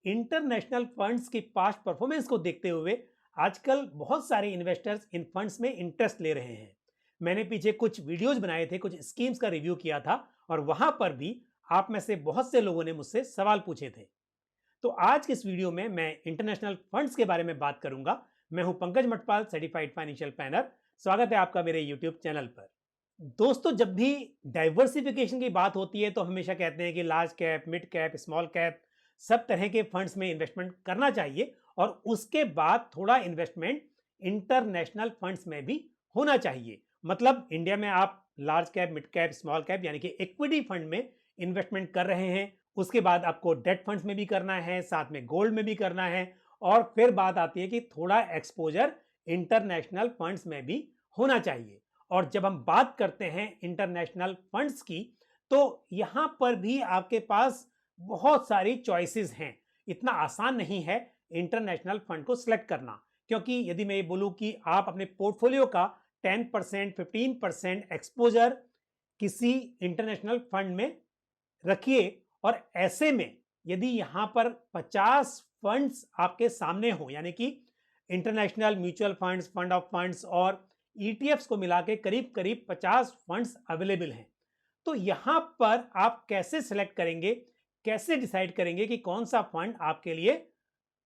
International funds की past performance को देखते हुए आजकल बहुत सारे इन्वेस्टर्स इन फंड्स में इंटरेस्ट ले रहे हैं। मैंने पीछे कुछ वीडियोस बनाए थे, कुछ स्कीम्स का रिव्यू किया था और वहां पर भी आप में से बहुत से लोगों ने मुझसे सवाल पूछे थे। तो आज के इस वीडियो में मैं इंटरनेशनल फंड्स के बारे में बात करूंगा। मैं हूं Pankaj Matpal, certified financial planner. स्वागत है आपका मेरे यूट्यूब चैनल पर। दोस्तों, जब भी डाइवर्सिफिकेशन की बात होती है तो हमेशा कहते हैं कि large cap, mid cap, small cap सब तरह के फंड्स में इन्वेस्टमेंट करना चाहिए और उसके बाद थोड़ा इन्वेस्टमेंट इंटरनेशनल फंड्स में भी होना चाहिए। मतलब इंडिया में आप large cap, mid cap, small cap यानी कि इक्विटी फंड में इन्वेस्टमेंट कर रहे हैं, उसके बाद आपको डेट फंड्स में भी करना है, साथ में गोल्ड में भी करना है और फिर बात आती है कि थोड़ा एक्सपोजर इंटरनेशनल फंड्स में भी होना चाहिए। और जब हम बात करते हैं इंटरनेशनल फंड्स की तो यहां पर भी आपके पास बहुत सारी चॉइसेस हैं। इतना आसान नहीं है इंटरनेशनल फंड को सिलेक्ट करना, क्योंकि यदि मैं ये बोलूं कि आप अपने पोर्टफोलियो का 10%, 15% एक्सपोजर किसी इंटरनेशनल फंड में रखिए और ऐसे में यदि यहां पर 50 फंड्स आपके सामने हो, यानी कि international mutual funds, fund of funds और ईटीएफ्स को मिला के करीब करीब 50 फंड्स अवेलेबल हैं, तो यहां पर आप कैसे सिलेक्ट करेंगे, कैसे डिसाइड करेंगे कि कौन सा फंड आपके लिए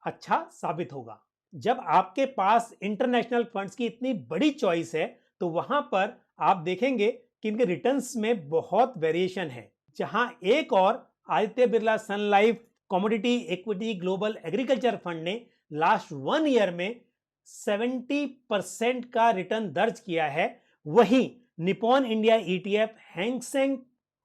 अच्छा साबित होगा। जब आपके पास इंटरनेशनल फंड्स की इतनी बड़ी चॉइस है तो वहां पर आप देखेंगे कि इनके रिटर्न्स में बहुत वेरिएशन है। जहां एक और Aditya Birla Sun Life Commodity Equity Global Agriculture Fund ने लास्ट 1 ईयर में 70% का रिटर्न दर्ज किया है, वहीं Nippon India ETF Hang Seng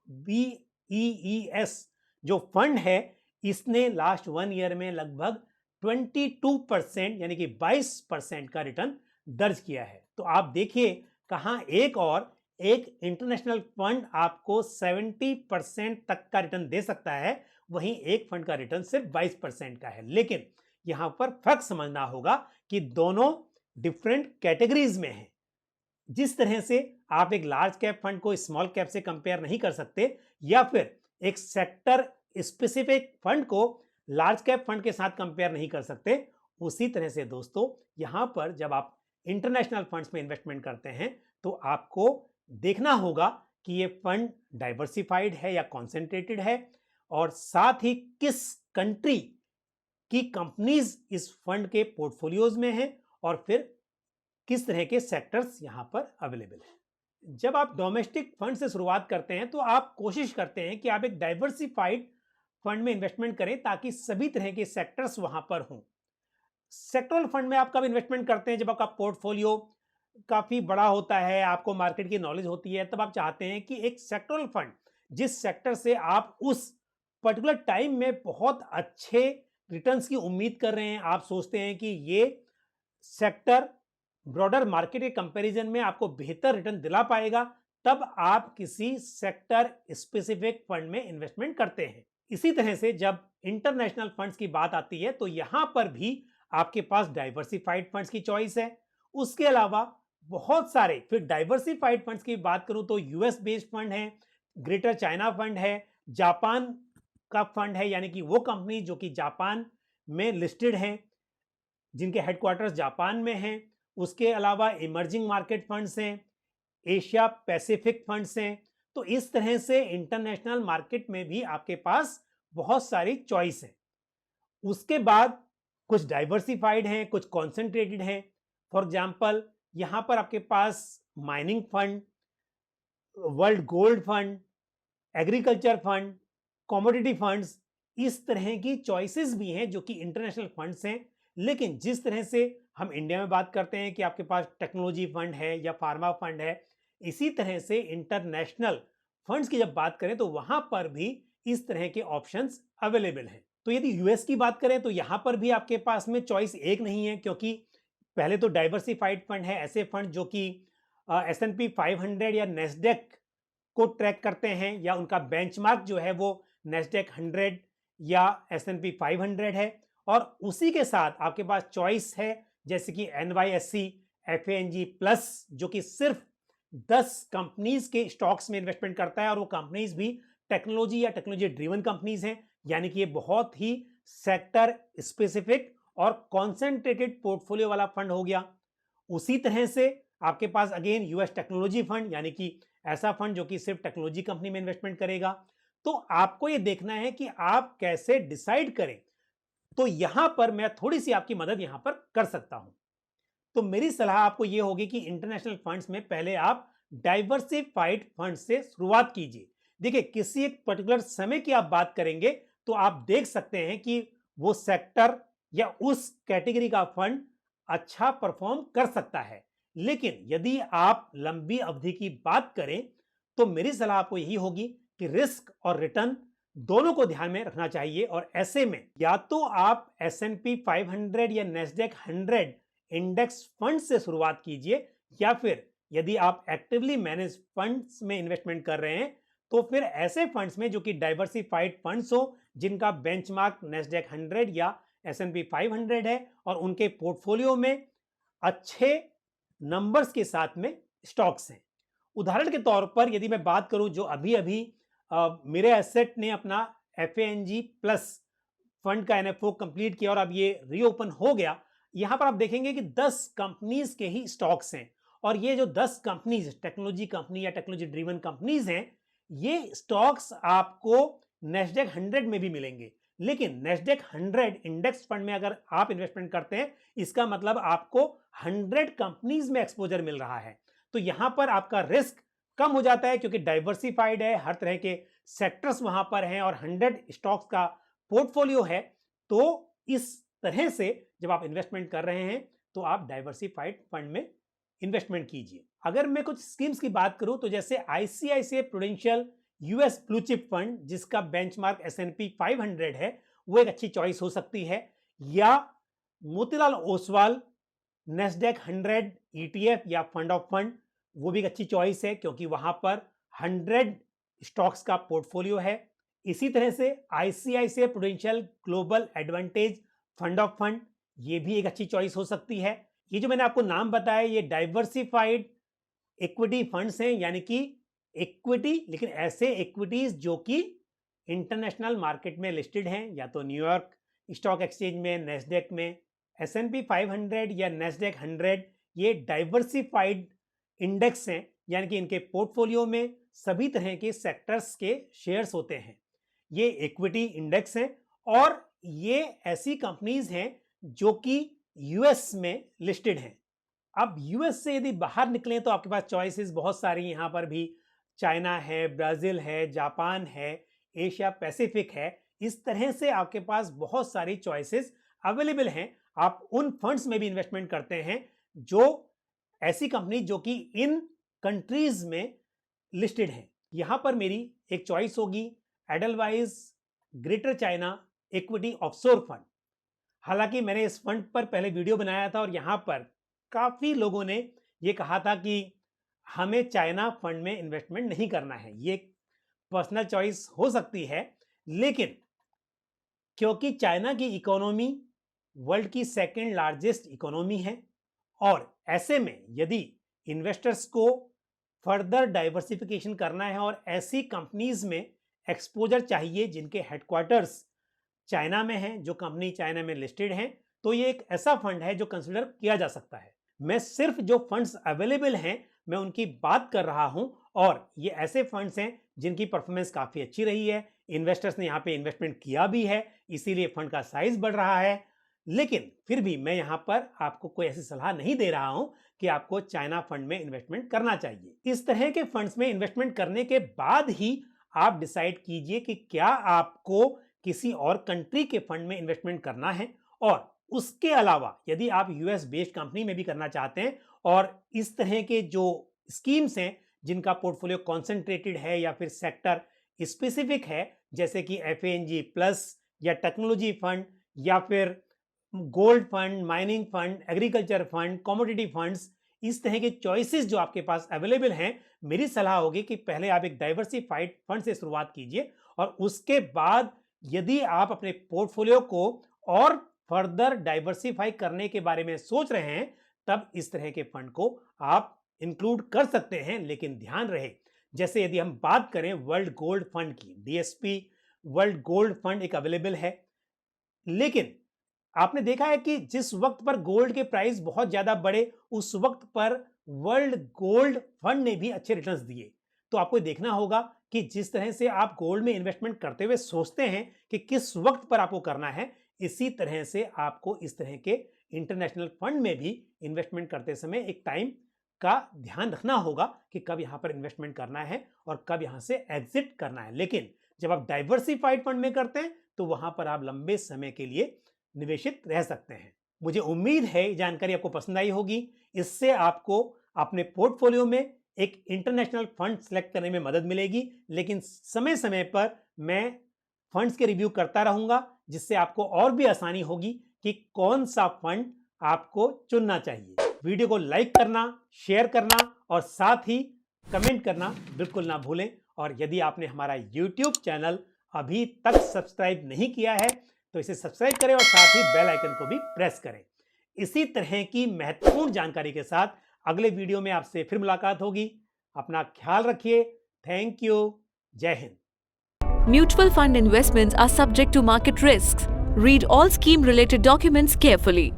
BeES जो फंड है इसने लास्ट 1 ईयर में लगभग 22% यानी कि 22% का रिटर्न दर्ज किया है। तो आप देखिए कहां एक इंटरनेशनल फंड आपको 70% तक का रिटर्न दे सकता है, वहीं एक फंड का रिटर्न सिर्फ 22% का है। लेकिन यहां पर फर्क समझना होगा कि दोनों डिफरेंट कैटेगरीज में हैं। जिस तरह से आप एक लार्ज कैप फंड को स्मॉल कैप से कंपेयर नहीं कर सकते या फिर एक सेक्टर स्पेसिफिक फंड को लार्ज कैप फंड के साथ कंपेयर नहीं कर सकते, उसी तरह से दोस्तों यहां पर जब आप इंटरनेशनल फंड्स में इन्वेस्टमेंट करते हैं तो आपको देखना होगा कि ये फंड डाइवर्सिफाइड है या कॉन्सेंट्रेटेड है और साथ ही किस कंट्री की कंपनीज इस फंड के पोर्टफोलियोज में हैं और फिर किस तरह के सेक्टर्स यहां पर अवेलेबल हैं। जब आप डोमेस्टिक फंड से शुरुआत करते हैं तो आप कोशिश करते हैं कि आप एक डाइवर्सिफाइड फंड में इन्वेस्टमेंट करें ताकि सभी तरह के सेक्टर्स वहां पर हों। सेक्टरल फंड में आप कब इन्वेस्टमेंट करते हैं? जब आपका पोर्टफोलियो काफी बड़ा होता है, आपको मार्केट की नॉलेज होती है, तब आप चाहते हैं कि एक सेक्टरल फंड जिस सेक्टर से आप उस पर्टिकुलर टाइम में बहुत अच्छे रिटर्न्स की उम्मीद कर रहे हैं, आप सोचते हैं कि ये सेक्टर ब्रॉडर मार्केट के कंपैरिजन में आपको बेहतर रिटर्न दिला पाएगा, तब आप किसी सेक्टर स्पेसिफिक फंड में इन्वेस्टमेंट करते हैं। इसी तरह से जब इंटरनेशनल फंड्स की बात आती है तो यहां पर भी आपके पास डाइवर्सिफाइड फंड्स की चॉइस है। उसके अलावा बहुत सारे, फिर डाइवर्सिफाइड फंड्स की बात करूं तो यूएस बेस्ड फंड है, ग्रेटर चाइना फंड है, जापान का फंड है, यानी कि वो कंपनी जो कि जापान में लिस्टेड हैं, जिनके हेडक्वार्टर्स जापान में हैं। उसके अलावा इमर्जिंग मार्केट फंड्स हैं, एशिया पैसिफिक फंड्स हैं। तो इस तरह से इंटरनेशनल मार्केट में भी आपके पास बहुत सारी चॉइस है। उसके बाद कुछ डाइवर्सिफाइड हैं, कुछ कॉन्सेंट्रेटेड हैं। फॉर एग्जांपल यहां पर आपके पास mining fund, world gold fund, agriculture fund, commodity funds, इस तरह की चॉइसेस भी हैं जो कि इंटरनेशनल फंड्स हैं। लेकिन जिस तरह से हम इंडिया में बात करते हैं कि आपके पास टेक्नोलॉजी फंड है या फार्मा फंड है, इसी तरह से इंटरनेशनल फंड्स की जब बात करें तो वहां पर भी इस तरह के ऑप्शंस अवेलेबल हैं। तो यदि यूएस की बात करें तो यहां पर भी आपके पास में चॉइस एक नहीं है, क्योंकि पहले तो डाइवर्सिफाइड फंड है, ऐसे फंड जो कि S&P 500 या नेस्डेक को ट्रैक करते हैं या उनका बेंचमार्क जो है वो नेस्डेक 100 या S&P 500 है। और उसी के साथ आपके पास चॉइस है जैसे कि NYSE FANG प्लस जो कि सिर्फ 10 कंपनीज के स्टॉक्स में इन्वेस्टमेंट करता है और वो कंपनीज भी टेक्नोलॉजी या टेक्नोलॉजी ड्रिवन कंपनीज हैं, यानी कि ये बहुत ही सेक्टर स्पेसिफिक और कॉन्सेंट्रेटेड पोर्टफोलियो वाला फंड हो गया। उसी तरह से आपके पास अगेन यूएस टेक्नोलॉजी फंड, यानी कि ऐसा फंड जो कि सिर्फ टेक्नोलॉजी कंपनी में इन्वेस्टमेंट करेगा। तो आपको यह देखना है कि आप कैसे डिसाइड करें। तो यहां पर मैं थोड़ी सी आपकी मदद यहां पर कर सकता हूं। तो मेरी सलाह आपको यह होगी कि इंटरनेशनल फंड्स में पहले आप डाइवर्सिफाइड फंड से शुरुआत कीजिए। देखिए, किसी एक पर्टिकुलर समय की आप बात करेंगे तो आप देख सकते हैं कि वो सेक्टर या उस कैटेगरी का फंड अच्छा परफॉर्म कर सकता है। लेकिन यदि आप लंबी अवधि की बात करें तो मेरी सलाह आपको यही होगी कि रिस्क और रिटर्न दोनों को ध्यान में रखना चाहिए। और ऐसे में या तो आप S&P 500 या Nasdaq 100 इंडेक्स फंड से शुरुआत कीजिए, या फिर यदि आप एक्टिवली मैनेज फंड्स में इन्वेस्टमेंट कर रहे हैं तो फिर ऐसे फंड्स में जो कि डाइवर्सिफाइड फंड्स हो, जिनका बेंचमार्क Nasdaq 100 या S&P 500 है और उनके पोर्टफोलियो में अच्छे नंबर्स के साथ में स्टॉक्स हैं। उदाहरण के तौर पर यदि मैं बात करूं, जो अभी अभी मेरे एसेट ने अपना FANG प्लस फंड का NFO कंप्लीट किया और अब ये रीओपन हो गया। यहां पर आप देखेंगे कि 10 कंपनीज के ही स्टॉक्स हैं, और ये जो 10 कंपनीज टेक्नोलॉजी कंपनी या टेक्नोलॉजी ड्रिवन कंपनीज हैं, ये स्टॉक्स आपको Nasdaq 100 में भी मिलेंगे। लेकिन Nasdaq 100 इंडेक्स फंड में अगर आप इन्वेस्टमेंट करते हैं, इसका मतलब आपको 100 कंपनीज में एक्सपोजर मिल रहा है। तो यहां पर आपका रिस्क कम हो जाता है क्योंकि डाइवर्सिफाइड है, हर तरह के सेक्टर्स वहां पर हैं और 100 स्टॉक्स का पोर्टफोलियो है। तो इस तरह से जब आप इन्वेस्टमेंट कर रहे हैं तो आप डाइवर्सिफाइड फंड में इन्वेस्टमेंट कीजिए। अगर मैं कुछ स्कीम्स की बात करूं तो जैसे ICICI prudential US blue chip fund, जिसका बेंचमार्क S&P 500 है, वो एक अच्छी चॉइस हो सकती है। या मोतीलाल ओसवाल Nasdaq 100 ETF या फंड ऑफ फंड, वो भी एक अच्छी चॉइस है क्योंकि वहां पर 100 स्टॉक्स का पोर्टफोलियो है। इसी तरह से ICICI prudential global advantage fund of fund, ये भी एक अच्छी चॉइस हो सकती है। ये जो मैंने आपको नाम बताया, ये डाइवर्सिफाइड इक्विटी फंड्स हैं, यानी कि इक्विटी, लेकिन ऐसे इक्विटीज जो कि इंटरनेशनल मार्केट में लिस्टेड हैं, या तो न्यूयॉर्क स्टॉक एक्सचेंज में, Nasdaq में, S&P 500 या Nasdaq 100, ये डाइवर्सिफाइड इंडेक्स हैं, यानी कि इनके पोर्टफोलियो में सभी तरह के सेक्टर्स के शेयर्स होते हैं। ये इक्विटी इंडेक्स हैं और ये ऐसी कंपनीज हैं जो कि यूएस में लिस्टेड हैं। अब यूएस से यदि बाहर निकलें तो आपके पास चॉइसेस बहुत सारी, यहां पर भी चाइना है, ब्राजील है, जापान है, एशिया पैसिफिक है। इस तरह से आपके पास बहुत सारी चॉइसेस अवेलेबल हैं। आप उन फंड्स में भी इन्वेस्टमेंट करते हैं जो ऐसी कंपनी जो कि इन कंट्रीज में लिस्टेड हैं। यहां पर मेरी एक चॉइस होगी Edelweiss greater China equity offshore fund. हालांकि मैंने इस फंड पर पहले वीडियो बनाया था और यहां पर काफी लोगों ने यह कहा था कि हमें चाइना फंड में इन्वेस्टमेंट नहीं करना है। ये पर्सनल चॉइस हो सकती है, लेकिन क्योंकि चाइना की इकोनॉमी वर्ल्ड की सेकंड लार्जेस्ट इकोनॉमी है और ऐसे में यदि इन्वेस्टर्स को फर्दर डाइवर्सिफिकेशन करना है और ऐसी कंपनीज में एक्सपोजर चाहिए जिनके हेडक्वार्टर्स चाइना में हैं, जो कंपनी चाइना में लिस्टेड हैं, तो ये एक ऐसा फंड है जो कंसिडर किया जा सकता है। मैं सिर्फ जो फंड्स अवेलेबल हैं मैं उनकी बात कर रहा हूं, और ये ऐसे फंड्स हैं जिनकी परफॉर्मेंस काफी अच्छी रही है, इन्वेस्टर्स ने यहां पे इन्वेस्टमेंट किया भी है, इसीलिए फंड का साइज बढ़ रहा है। लेकिन फिर भी मैं यहां पर आपको कोई ऐसी सलाह नहीं दे रहा हूं कि आपको चाइना फंड में इन्वेस्टमेंट करना चाहिए। इस तरह के फंड्स में इन्वेस्टमेंट करने के बाद ही आप डिसाइड कीजिए कि क्या आपको किसी और कंट्री के फंड में इन्वेस्टमेंट करना है, और उसके अलावा यदि आप यूएस बेस्ड कंपनी में भी करना चाहते हैं और इस तरह के जो स्कीम्स हैं जिनका पोर्टफोलियो कॉन्सेंट्रेटेड है या फिर सेक्टर स्पेसिफिक है, जैसे कि FANG प्लस या टेक्नोलॉजी फंड या फिर gold fund, mining fund, agriculture fund, commodity funds, इस तरह के चॉइसेस जो आपके पास अवेलेबल हैं, मेरी सलाह होगी कि पहले आप एक डाइवर्सिफाइड फंड से शुरुआत कीजिए और उसके बाद यदि आप अपने पोर्टफोलियो को और फर्दर डाइवर्सिफाई करने के बारे में सोच रहे हैं तब इस तरह के फंड को आप इंक्लूड कर सकते हैं। लेकिन ध्यान रहे, जैसे यदि हम बात करें वर्ल्ड गोल्ड फंड की, DSP वर्ल्ड गोल्ड फंड एक अवेलेबल है, लेकिन आपने देखा है कि जिस वक्त पर गोल्ड के प्राइस बहुत ज्यादा बढ़े, उस वक्त पर वर्ल्ड गोल्ड फंड ने भी अच्छे रिटर्न्स दिए। तो आपको देखना होगा कि जिस तरह से आप गोल्ड में इन्वेस्टमेंट करते हुए सोचते हैं कि किस वक्त पर आपको करना है, इसी तरह से आपको इस तरह के इंटरनेशनल फंड में भी इन्वेस्टमेंट करते समय एक टाइम का ध्यान रखना होगा कि कब यहां पर इन्वेस्टमेंट करना है और कब यहां से एग्जिट करना है। लेकिन जब आप डाइवर्सिफाइड फंड में करते हैं तो वहां पर आप लंबे समय के लिए निवेशित रह सकते हैं। मुझे उम्मीद है ये जानकारी आपको पसंद आई होगी। इससे आपको अपने पोर्टफोलियो में एक इंटरनेशनल फंड सेलेक्ट करने में मदद मिलेगी, लेकिन समय समय पर मैं फंड्स के रिव्यू करता रहूंगा, जिससे आपको और भी आसानी होगी कि कौन सा फंड आपको चुनना चाहिए। वीडियो को लाइक करना, शेयर करना और साथ ही कमेंट करना बिल्कुल ना भूलें। और यदि आपने हमारा YouTube चैनल अभी तक सब्सक्राइब नहीं किया है तो इसे सब्सक्राइब करें और साथ ही बेल आइकन को भी प्रेस करें। इसी तरह की महत्वपूर्ण जानकारी के साथ अगले वीडियो में आपसे फिर मुलाकात होगी। अपना ख्याल रखिए। Thank you. जय Hind. Mutual fund investments are subject to market risks. Read all scheme related documents carefully.